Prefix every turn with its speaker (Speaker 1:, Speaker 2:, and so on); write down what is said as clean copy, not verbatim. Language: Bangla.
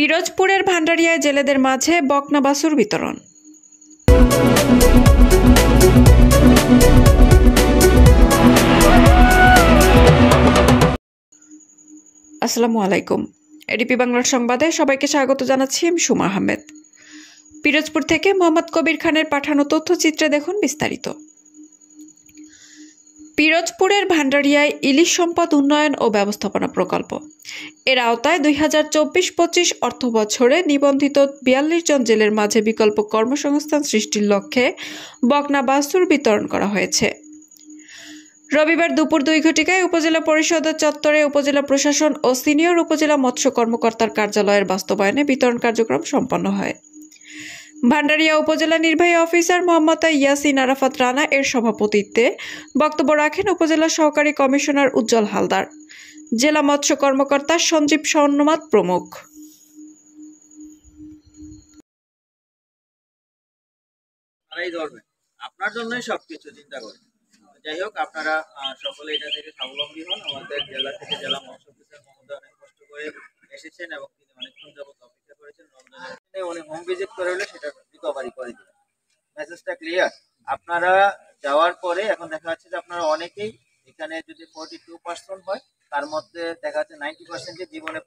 Speaker 1: পিরোজপুরের ভান্ডারিয়ায় জেলেদের মাঝে বকনা বাছুর বিতরণ। আসসালামু আলাইকুম। এডিপি বাংলার সংবাদে সবাইকে স্বাগত জানাচ্ছি আমি সুমা আহমেদ। পিরোজপুর থেকে মোহাম্মদ কবির খানের পাঠানো তথ্যচিত্রে দেখুন বিস্তারিত। পিরোজপুরের ভান্ডারিয়ায় ইলিশ সম্পদ উন্নয়ন ও ব্যবস্থাপনা প্রকল্প এর আওতায় 2024-25 অর্থ বছরে নিবন্ধিত 42 জন জেলের মাঝে বিকল্প কর্মসংস্থান সৃষ্টির লক্ষ্যে বকনা বাছুর বিতরণ করা হয়েছে। রবিবার দুপুর 2 ঘটিকায় উপজেলা পরিষদের চত্বরে উপজেলা প্রশাসন ও সিনিয়র উপজেলা মৎস্য কর্মকর্তার কার্যালয়ের বাস্তবায়নে বিতরণ কার্যক্রম সম্পন্ন হয়। ভান্ডারিয়া উপজেলা নির্বাহী অফিসার মোহাম্মদ ইয়াসিন আরাফাত রানা এর সভাপতিত্বে বক্তব্য রাখেন উপজেলা সহকারী কমিশনার উজ্জ্বল হালদার, জেলা মৎস্য কর্মকর্তা সঞ্জীব স্বর্ণমাত প্রমুখ।
Speaker 2: আপনার জন্যই সবকিছু চিন্তা করি। যাই হোক, আপনারা সকলে এটা থেকে স্বাবলম্বী হন। আমাদের জেলা থেকে জেলা মৎস্য অফিসার মহোদয় অনেক কষ্ট করে এসেছেন এবং তিনি অনেকক্ষণ যাবত অপেক্ষা করেছেন। রমজানে উনি হোম ভিজিট করে হলে সেটা রিকভারি করে দিলেন। মেসেজটা ক্লিয়ার। আপনারা যাওয়ার পরে এখন দেখা যাচ্ছে যে আপনারা অনেকেই এখানে যদি 42% হয়, তার মধ্যে দেখা যাচ্ছে 90% জীবনে